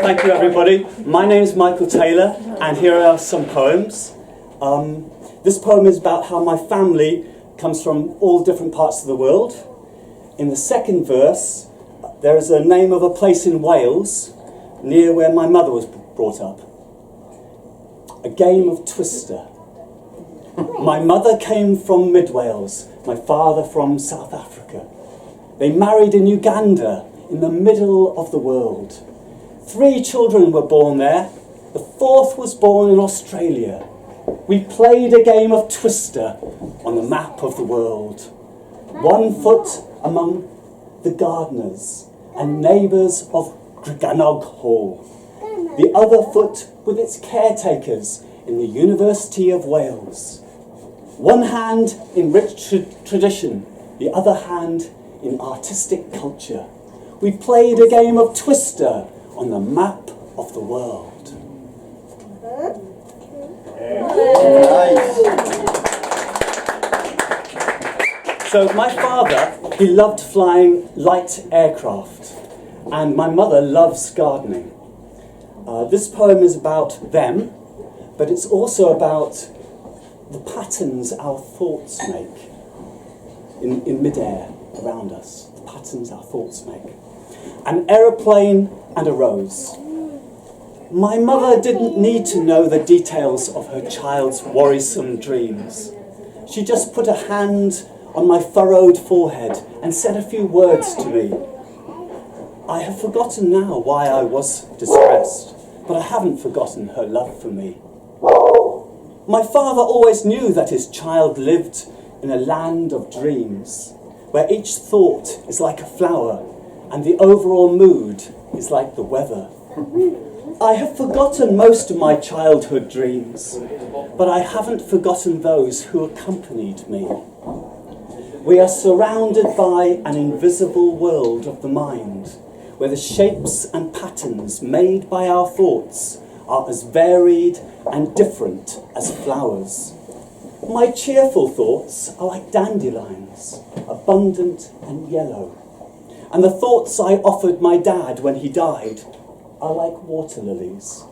Thank you, everybody. My name's Michael Taylor, and here are some poems. This poem is about how my family comes from all different parts of the world. In the second verse, there is a name of a place in Wales, near where my mother was brought up. A game of Twister. My mother came from Mid Wales, my father from South Africa. They married in Uganda, in the middle of the world. 3 children were born there. The 4th was born in Australia. We played a game of Twister on the map of the world. 1 foot among the gardeners and neighbours of Greganog Hall. The other foot with its caretakers in the University of Wales. 1 hand in rich tradition, the other hand in artistic culture. We played a game of Twister on the map of the world. So my father, he loved flying light aircraft, and my mother loves gardening. This poem is about them, but it's also about the patterns our thoughts make in midair around us. The patterns our thoughts make. An aeroplane and a rose. My mother didn't need to know the details of her child's worrisome dreams. She just put a hand on my furrowed forehead and said a few words to me. I have forgotten now why I was distressed, but I haven't forgotten her love for me. My father always knew that his child lived in a land of dreams, where each thought is like a flower and the overall mood is like the weather. I have forgotten most of my childhood dreams, but I haven't forgotten those who accompanied me. We are surrounded by an invisible world of the mind, where the shapes and patterns made by our thoughts are as varied and different as flowers. My cheerful thoughts are like dandelions, abundant and yellow. And the thoughts I offered my dad when he died are like water lilies.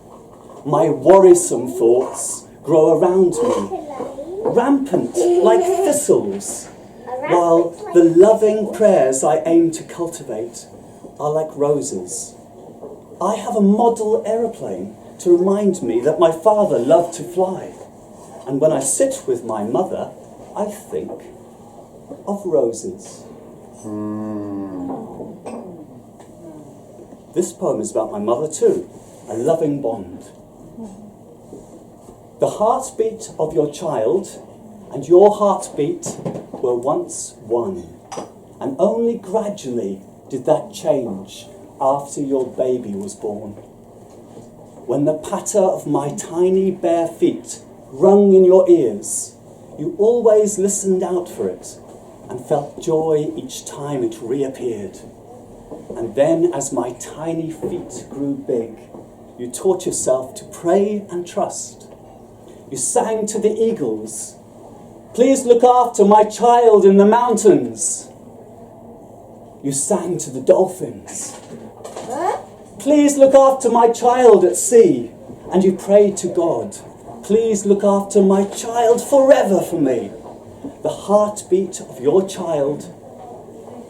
My worrisome thoughts grow around me, rampant like thistles, while the loving prayers I aim to cultivate are like roses. I have a model aeroplane to remind me that my father loved to fly. And when I sit with my mother, I think of roses. This poem is about my mother too, a loving bond. The heartbeat of your child and your heartbeat were once one, and only gradually did that change after your baby was born. When the patter of my tiny bare feet rung in your ears, you always listened out for it and felt joy each time it reappeared. And then as my tiny feet grew big, you taught yourself to pray and trust. You sang to the eagles, "Please look after my child in the mountains." You sang to the dolphins, "Please look after my child at sea." And you prayed to God, "Please look after my child forever for me." The heartbeat of your child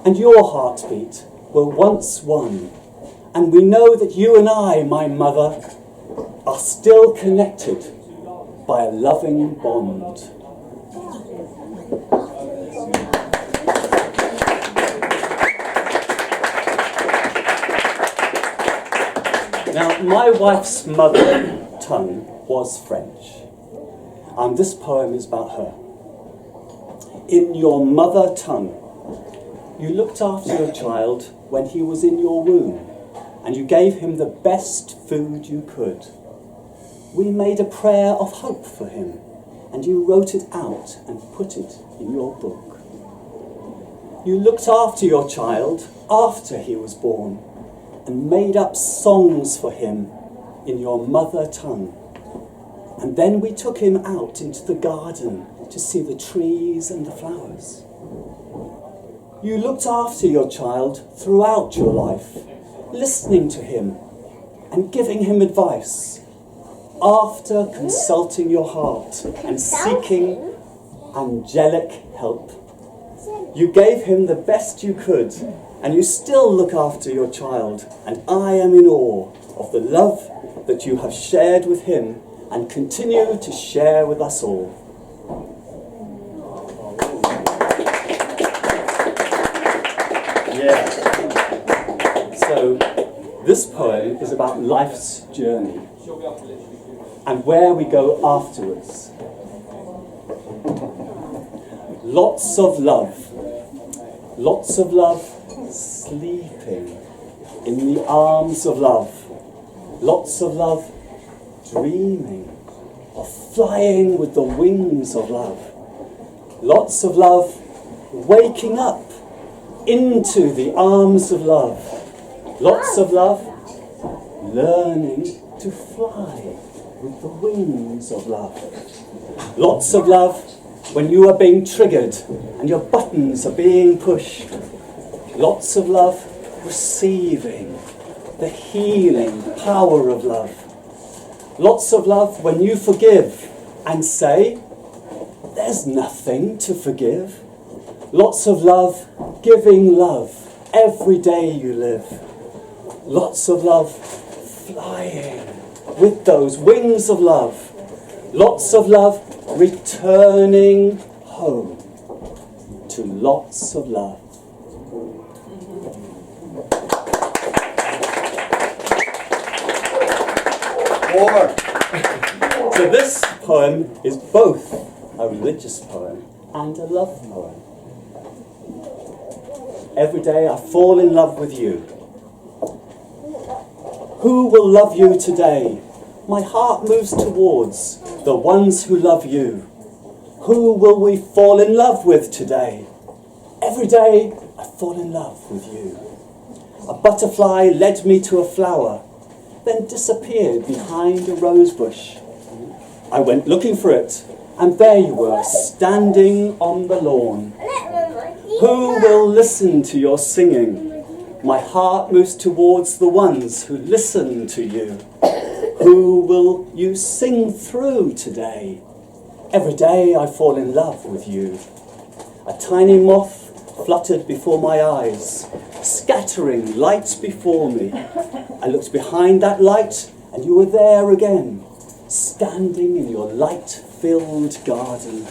and your heartbeat were once one. And we know that you and I, my mother, are still connected by a loving bond. Now, my wife's mother tongue was French. And this poem is about her. In your mother tongue, you looked after your child when he was in your womb, and you gave him the best food you could. We made a prayer of hope for him, and you wrote it out and put it in your book. You looked after your child after he was born, and made up songs for him in your mother tongue. And then we took him out into the garden to see the trees and the flowers. You looked after your child throughout your life, listening to him and giving him advice after consulting your heart and seeking angelic help. You gave him the best you could, and you still look after your child, and I am in awe of the love that you have shared with him and continue to share with us all. Yeah. So, this poem is about life's journey and where we go afterwards. Lots of love sleeping in the arms of love. Lots of love dreaming of flying with the wings of love. Lots of love waking up into the arms of love. Lots of love learning to fly with the wings of love. Lots of love when you are being triggered and your buttons are being pushed. Lots of love receiving the healing power of love. Lots of love when you forgive and say, there's nothing to forgive. Lots of love giving love every day you live. Lots of love flying with those wings of love. Lots of love returning home to lots of love. So this poem is both a religious poem and a love poem. Every day I fall in love with you. Who will love you today? My heart moves towards the ones who love you. Who will we fall in love with today? Every day I fall in love with you. A butterfly led me to a flower, then disappeared behind a rose bush. I went looking for it, and there you were, standing on the lawn. Who will listen to your singing? My heart moves towards the ones who listen to you. Who will you sing through today? Every day I fall in love with you. A tiny moth fluttered before my eyes, scattering light before me. I looked behind that light, and you were there again, standing in your light-filled garden.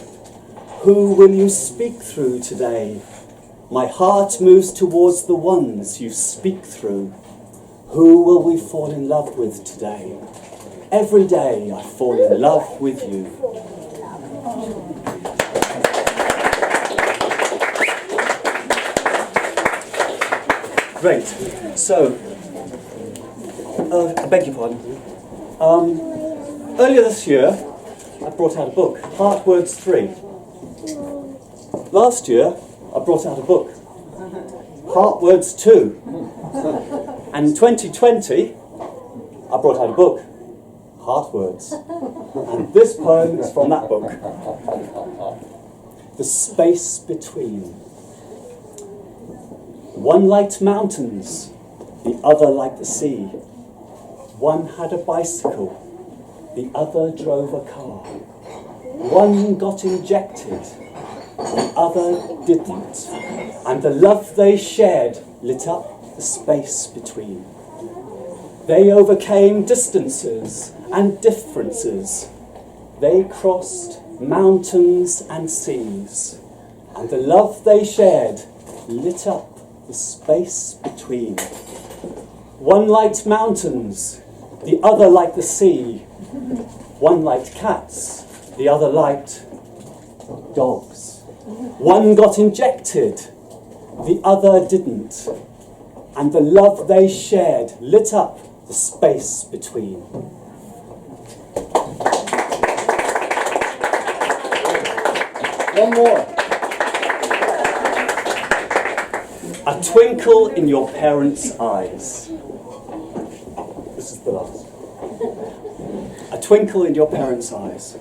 Who will you speak through today? My heart moves towards the ones you speak through. Who will we fall in love with today? Every day I fall in love with you. Great. So, I beg your pardon. Earlier this year, I brought out a book, Heart Words 3. Last year, I brought out a book, Heart Words 2. And in 2020, I brought out a book, Heart Words. And this poem is from that book. The Space Between. One liked mountains, the other liked the sea. One had a bicycle, the other drove a car. One got injected, the other didn't. And the love they shared lit up the space between. They overcame distances and differences. They crossed mountains and seas. And the love they shared lit up the space between. One liked mountains, the other liked the sea. One liked cats, the other liked dogs. One got injected, the other didn't. And the love they shared lit up the space between. One more. A twinkle in your parents' eyes. This is the last. A twinkle in your parents' eyes.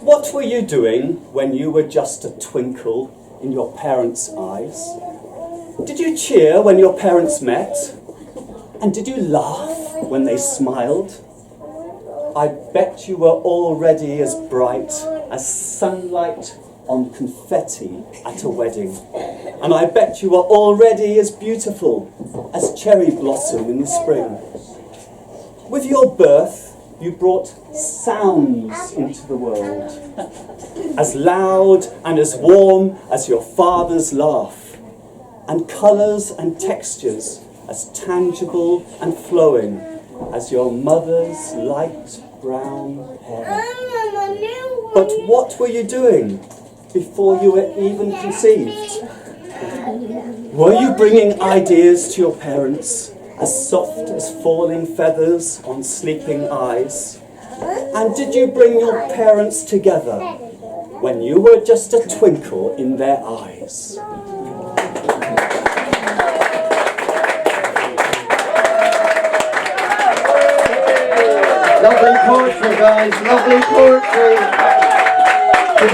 What were you doing when you were just a twinkle in your parents' eyes? Did you cheer when your parents met? And did you laugh when they smiled. I bet you were already as bright as sunlight on confetti at a wedding. And I bet you were already as beautiful as cherry blossom in the spring. With your birth, you brought sounds into the world, as loud and as warm as your father's laugh, and colours and textures as tangible and flowing as your mother's light brown hair. But what were you doing before you were even conceived? Were you bringing ideas to your parents as soft as falling feathers on sleeping eyes? And did you bring your parents together when you were just a twinkle in their eyes? Lovely poetry, guys, lovely poetry.